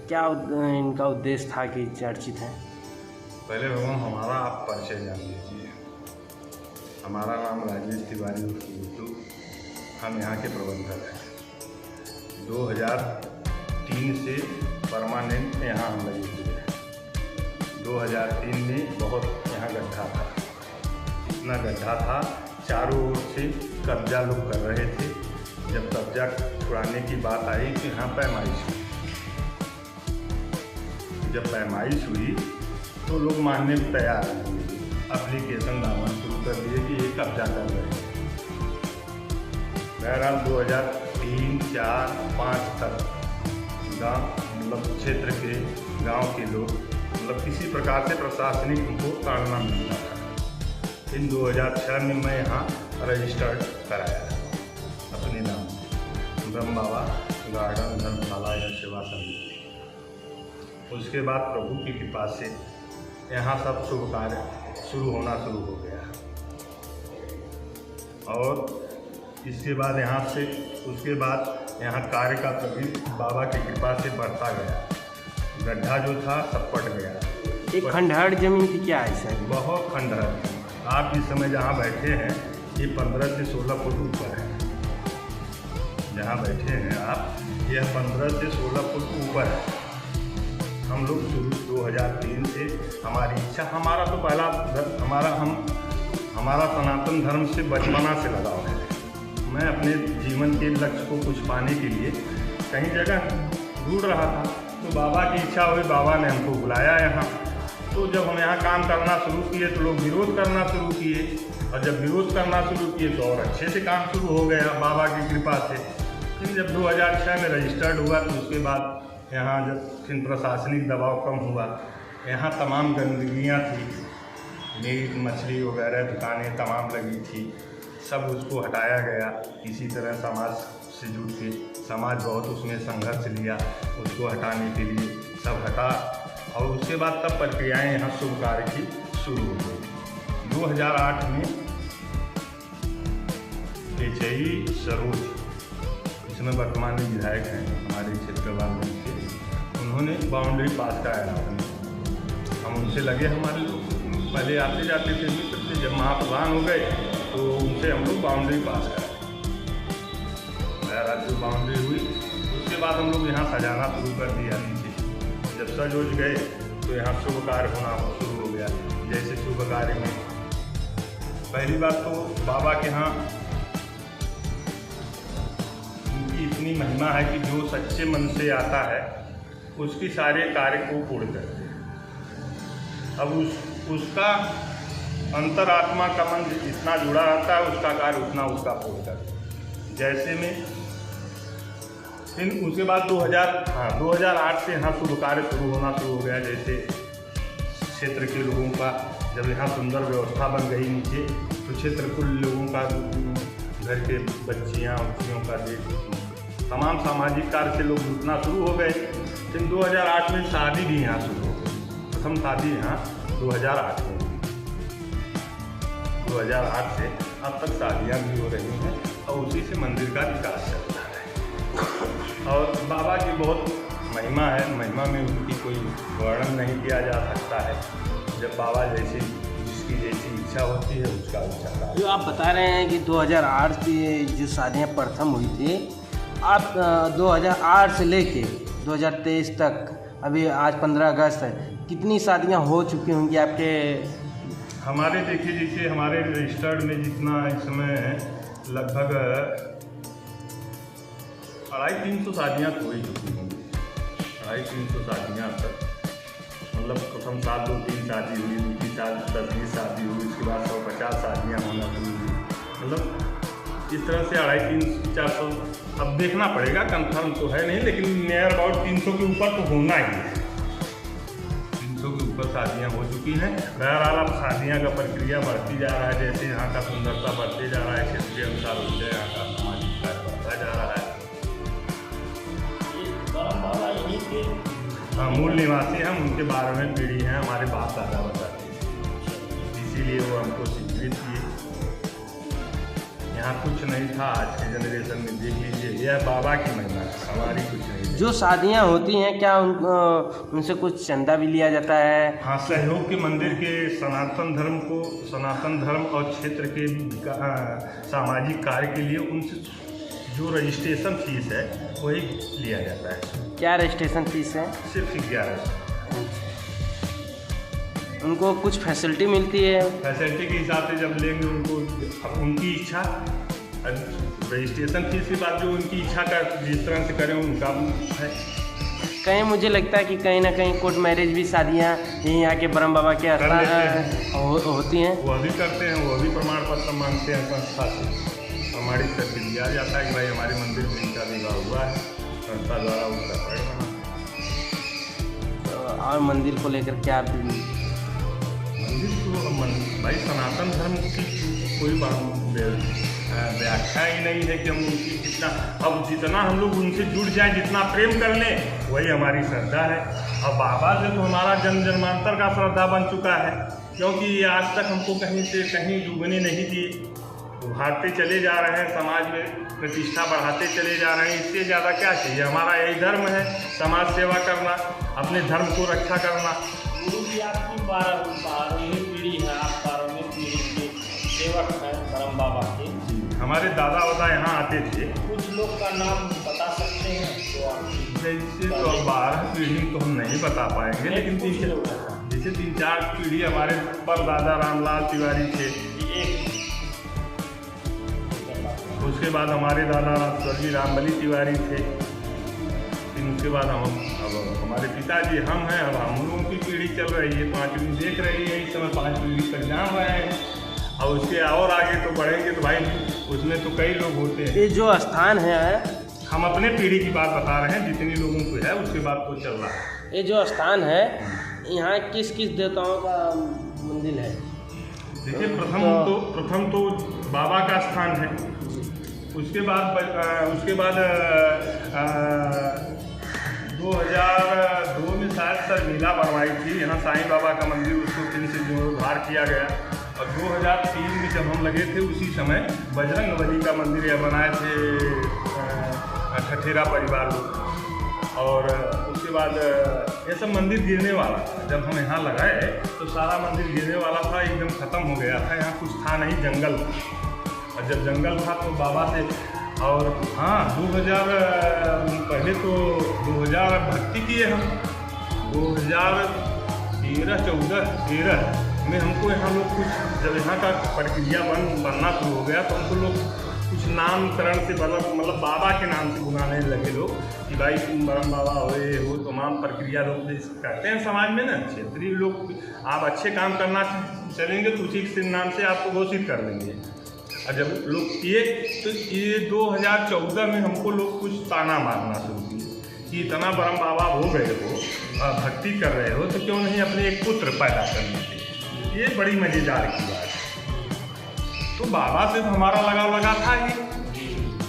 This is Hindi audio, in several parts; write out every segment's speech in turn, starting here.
क्या इनका उद्देश्य था कि चर्चित है? पहले भगवान हमारा आप परिचय जान लीजिए। हमारा नाम राजेश तिवारी गुड्डू, हम यहाँ के प्रबंधक हैं। 2003 से परमानेंट यहाँ हम लगे हुए हैं। 2003 में बहुत यहाँ गड्ढा था, इतना गड्ढा था, चारों ओर से कब्जा लोग कर रहे थे। जब कब्जा छुड़ाने की बात आई तो यहाँ पैमाइश हुई। जब पैमाइश हुई तो लोग मानने को तैयार नहीं हुए, एप्लीकेशन डालना शुरू कर दिए कि ये कब्जा कर रहे हैं। बहरहाल 2003, 4, 5 तक गाँव मतलब क्षेत्र के गांव के लोग मतलब किसी प्रकार से प्रशासनिक उनको ताड़ना मिलता था। फिर 2006 में मैं यहाँ रजिस्टर्ड कराया अपने नाम से, ब्रह्म बाबा गार्डन धर्मशाला या सेवा समिति। उसके बाद प्रभु की कृपा से यहाँ सब शुभ कार्य शुरू होना शुरू हो गया और इसके बाद यहाँ से उसके बाद यहाँ कार्य का प्रति बाबा की कृपा से बढ़ता गया। गड्ढा जो था सब पट गया। एक खंडहर जमीन की क्या है सर? बहुत खंडहर। आप इस समय जहाँ बैठे हैं ये 15 से 16 फुट ऊपर है। जहाँ बैठे हैं आप, यह 15 से 16 फुट ऊपर है। हम लोग शुरू 2003 से हमारी इच्छा, हमारा तो पहला हमारा सनातन धर्म से बचपना से लगाव है। मैं अपने जीवन के लक्ष्य को कुछ पाने के लिए कहीं जगह ढूंढ रहा था तो बाबा की इच्छा हुई, बाबा ने हमको बुलाया यहाँ। तो जब हम यहाँ काम करना शुरू किए तो लोग विरोध करना शुरू किए और जब विरोध करना शुरू किए तो और अच्छे से काम शुरू हो गया बाबा की कृपा से। फिर जब 2006 में रजिस्टर्ड हुआ तो उसके बाद यहाँ जब फिर प्रशासनिक दबाव कम हुआ, यहाँ तमाम गंदगियाँ थी, मीट मछली वगैरह दुकानें तमाम लगी थी, सब उसको हटाया गया। इसी तरह समाज से जुट के समाज बहुत उसमें संघर्ष लिया उसको हटाने के लिए, सब हटा और उसके बाद तब प्रक्रियाएँ यहाँ शुभ कार्य की शुरू हो गई। 2008 में एचई सरोज, इसमें वर्तमान में विधायक हैं हमारे क्षेत्र वाले के, उन्होंने बाउंड्री पास कराया। हम उनसे लगे, हमारे लोग पहले आते जाते थे मित्र थे, जब महाप्रधान हो गए तो उनसे हम लोग बाउंड्री पास कराए। जो बाउंड्री हुई उसके बाद हम लोग यहाँ सजाना शुरू कर दिया नीचे। जब सज उज गए तो यहाँ शुभ कार्य होना शुरू हो गया। जैसे शुभ कार्य में पहली बात तो बाबा के यहाँ इतनी महिमा है कि जो सच्चे मन से आता है उसकी सारे कार्य को पूर्ण करते हैं। अब उसका अंतरात्मा का मन इतना जुड़ा रहता है, उसका कार्य उतना उसका पूर्ण करते हैं। जैसे में फिर उसके बाद 2008 से यहाँ शुभ कार्य शुरू होना शुरू हो गया। जैसे क्षेत्र के लोगों का जब यहाँ सुंदर व्यवस्था बन गई नीचे तो क्षेत्र के लोगों का, घर के बच्चियाँ बच्चियों का तमाम सामाजिक कार्य से लोग जुटना शुरू हो गए। फिर 2008 में शादी भी यहाँ शुरू हो गई। प्रथम शादी यहाँ 2008 में हुई। 2008 से अब तक शादियाँ भी हो रही हैं और उसी से मंदिर का विकास चल रहा है। और बाबा की बहुत महिमा है, महिमा में उनकी कोई वर्णन नहीं किया जा सकता है। जब बाबा जैसी जिसकी जैसी इच्छा होती है उसका इच्छा। जो आप बता रहे हैं कि 2008 की जो शादियाँ प्रथम हुई थी, आप 2008 से लेके 2023 तक, अभी आज 15 अगस्त है, कितनी शादियां हो चुकी होंगी आपके? हमारे देखिए जैसे हमारे रजिस्टर्ड में जितना इस समय है लगभग 250-300 शादियाँ तो हो ही चुकी होंगी। 250-300 शादियाँ तक मतलब प्रथम साल 2-3 शादी हुई, दूसरी साल 10-20 शादी हुई, उसके बाद 150 शादियाँ होना शुरू हुई। मतलब इस तरह से 250-300-400 अब देखना पड़ेगा, कंफर्म तो है नहीं, लेकिन नियर अबाउट 300 के ऊपर तो होना ही है। 300 के ऊपर शादियाँ हो चुकी हैं। बहरहाल अब शादियाँ का प्रक्रिया बढ़ती जा रहा है। जैसे यहाँ का सुंदरता बढ़ते जा रहा है, क्षेत्र के अनुसार उससे यहाँ का सामाजिक कार्य बढ़ता जा रहा है। हाँ, मूल निवासी हम उनके 12वें पीढ़ी हैं, हमारे बाप दादा बताते हैं, इसीलिए वो हमको स्वीकृत किए। यहाँ कुछ नहीं था। आज के जनरेशन में देख लीजिए, यह बाबा की महिमा है, हमारी कुछ नहीं है। जो शादियाँ होती हैं क्या उनसे कुछ चंदा भी लिया जाता है? हाँ, सहयोग के मंदिर के सनातन धर्म और क्षेत्र के सामाजिक कार्य के लिए उनसे जो रजिस्ट्रेशन फीस है वही लिया जाता है। क्या रजिस्ट्रेशन फीस है? सिर्फ 1100। उनको कुछ फैसिलिटी मिलती है? फैसिलिटी के हिसाब से जब लेंगे उनको, अब उनकी इच्छा, रजिस्ट्रेशन फीस के बाद जो उनकी इच्छा का जिस तरह से करें उनका है। कहीं मुझे लगता है कि कहीं ना कहीं कोर्ट मैरिज भी शादियाँ यहाँ के ब्रह्म बाबा के होती हैं। वह भी करते हैं, वह भी प्रमाण पत्र मांगते हैं संस्था से। हमारी तरफ दिया जाता है कि भाई हमारे मंदिर में इनका विवाह हुआ है, संस्था द्वारा उसका परिणाम। और मंदिर को लेकर क्या मंदिर तो भाई सनातन धर्म की कोई व्याख्या ही नहीं है कि हम उनकी कितना, अब जितना हम लोग उनसे जुड़ जाएं, जितना प्रेम कर लें वही हमारी श्रद्धा है। और बाबा से तो हमारा जन्म जन्मांतर का श्रद्धा बन चुका है, क्योंकि आज तक हमको कहीं से कहीं डूबने नहीं दिए, उभारते चले जा रहे हैं, समाज में प्रतिष्ठा बढ़ाते चले जा रहे हैं। इससे ज़्यादा क्या चाहिए? हमारा यही धर्म है, समाज सेवा करना, अपने धर्म को रक्षा करना। गुरु जी आपकी 12वीं पीढ़ी है, आप 12वीं पीढ़ी के सेवक हैं ब्रह्म बाबा के। हमारे दादा वादा यहाँ आते थे। कुछ लोग का नाम बता सकते हैं तो आप? जैसे तो 12 पीढ़ी तो हम नहीं बता पाएंगे, लेकिन जैसे 3-4 पीढ़ी हमारे परदादा रामलाल तिवारी थे, उसके बाद हमारे दादा स्वर्गीय रामबली तिवारी थे, फिर उसके बाद अब हमारे पिताजी हम हैं, अब हम लोगों की पीढ़ी चल रही है, 5 पीढ़ी देख रही है, इस समय 5 पीढ़ी तक जान रहे हैं। और उसके और आगे तो बढ़ेंगे तो भाई उसमें तो कई लोग होते हैं। ये जो स्थान है, हम अपने पीढ़ी की बात बता रहे हैं, जितनी लोगों को है उसके बाद तो चल रहा है। ये जो स्थान है यहाँ किस किस देवताओं का मंदिर है? देखिए, प्रथम तो बाबा का स्थान है। उसके बाद 2002 में शायद शर्मिला बनवाई थी यहाँ साईं बाबा का मंदिर, उसको फिर से जीर्णोद्धार किया गया। और 2003 में जब हम लगे थे उसी समय बजरंगबली का मंदिर यह बनाए थे ठठेरा परिवार लोग। और उसके बाद ये सब मंदिर गिरने वाला था। जब हम यहाँ लगाए तो सारा मंदिर गिरने वाला था, एकदम ख़त्म हो गया था, यहाँ कुछ था नहीं, जंगल था। और जब जंगल था तो बाबा से, और हाँ 2000 पहले तो 2000 भक्ति किए हम, 2013 में हमको यहाँ लोग कुछ, जब यहाँ का प्रक्रिया बनना शुरू हो गया तो हमको लोग कुछ नामकरण से मतलब बाबा के नाम से बुलाने लगे लोग कि भाई तुम ब्रह्म बाबा हो। तमाम प्रक्रिया लोग करते हैं समाज में ना, क्षेत्रीय लोग, आप अच्छे काम करना चलेंगे तो उसी के नाम से आपको घोषित कर देंगे। और जब लोग किए तो ये 2014 में हमको लोग कुछ ताना मारना शुरू किए कि इतना ब्रह्म बाबा हो गए हो, भक्ति कर रहे हो, तो क्यों नहीं अपने एक पुत्र पैदा कर लेते। ये बड़ी मज़ेदार की बात है। तो बाबा से तो हमारा लगाव लगा था ही।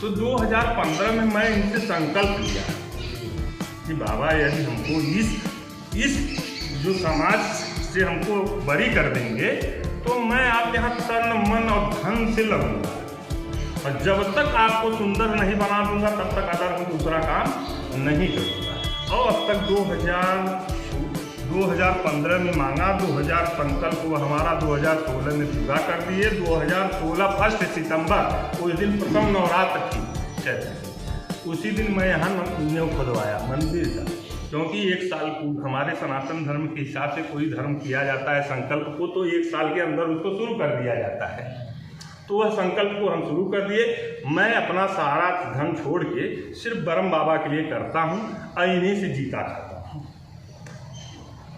तो 2015 में मैं इनसे संकल्प लिया कि बाबा यदि हमको इस जो समाज से हमको बरी कर देंगे तो मैं आपके यहाँ तन मन और धन से लगूंगा, और जब तक आपको सुंदर नहीं बना दूंगा तब तक अगर मैं दूसरा काम नहीं करूँगा। और अब तक 2015 में मांगा, 2000 संकल्प को हमारा 2016 में पूरा कर दिए। 2016 1 सितंबर उस दिन प्रथम नवरात्र थी चैत्र, उसी दिन मैं यहाँ नींव खुदवाया मंदिर का, क्योंकि 1 साल हमारे सनातन धर्म के हिसाब से कोई धर्म किया जाता है संकल्प को तो 1 साल के अंदर उसको शुरू कर दिया जाता है। तो वह संकल्प को हम शुरू कर दिए। मैं अपना सारा धन छोड़ के सिर्फ ब्रह्म बाबा के लिए करता हूँ और इन्हीं से जीता खाता हूँ।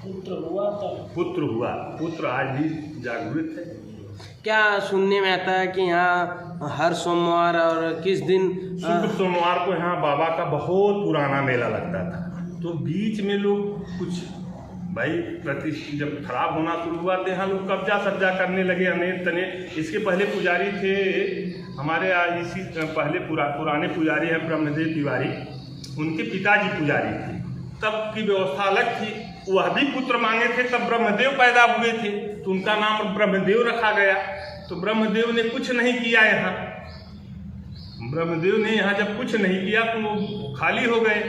पुत्र हुआ, पुत्र आज भी जागृत है। क्या सुनने में आता है कि यहाँ हर सोमवार और किस दिन शुक्र सोमवार को यहाँ बाबा का बहुत पुराना मेला लगता था। तो बीच में लोग कुछ भाई जब खराब होना शुरू हुआ तो यहाँ लोग कब्जा सब्जा करने लगे अनेक तने। इसके पहले पुजारी थे हमारे, इसी पहले पुराने पुजारी हैं ब्रह्मदेव तिवारी, उनके पिताजी पुजारी थे। तब की व्यवस्था अलग थी, वह भी पुत्र मांगे थे, तब ब्रह्मदेव पैदा हुए थे तो उनका नाम ब्रह्मदेव रखा गया। तो ब्रह्मदेव ने कुछ नहीं किया यहाँ, ब्रह्मदेव ने यहाँ जब कुछ नहीं किया तो वो खाली हो गए,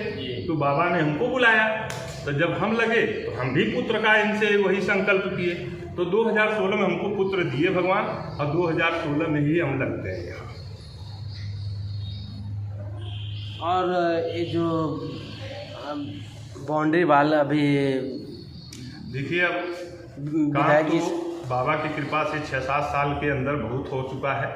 तो बाबा ने हमको बुलाया। तो जब हम लगे तो हम भी पुत्र का इनसे वही संकल्प किए। तो 2016 में हमको पुत्र दिए भगवान, और 2016 में ही हम लगते हैं यहाँ। और ये जो बाउंड्री वाल अभी देखिए, अब काम विधायक जी तो बाबा की कृपा से 6-7 साल के अंदर बहुत हो चुका है।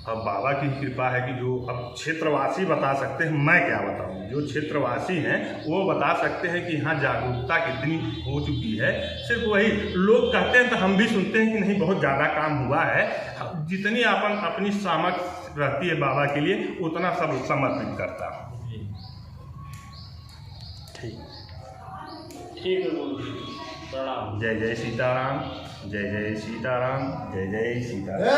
अब बाबा की कृपा है कि जो अब क्षेत्रवासी बता सकते हैं, मैं क्या बताऊं, जो क्षेत्रवासी हैं वो बता सकते हैं कि यहाँ जागरूकता कितनी हो चुकी है। सिर्फ वही लोग कहते हैं तो हम भी सुनते हैं कि नहीं बहुत ज़्यादा काम हुआ है। जितनी अपनी सामर्थ्य रहती है बाबा के लिए उतना सब समर्पित करता हूँ। ठीक है गुरु जी, प्रणाम। जय जय सीताराम, जय जय सीताराम, जय जय सीताराम।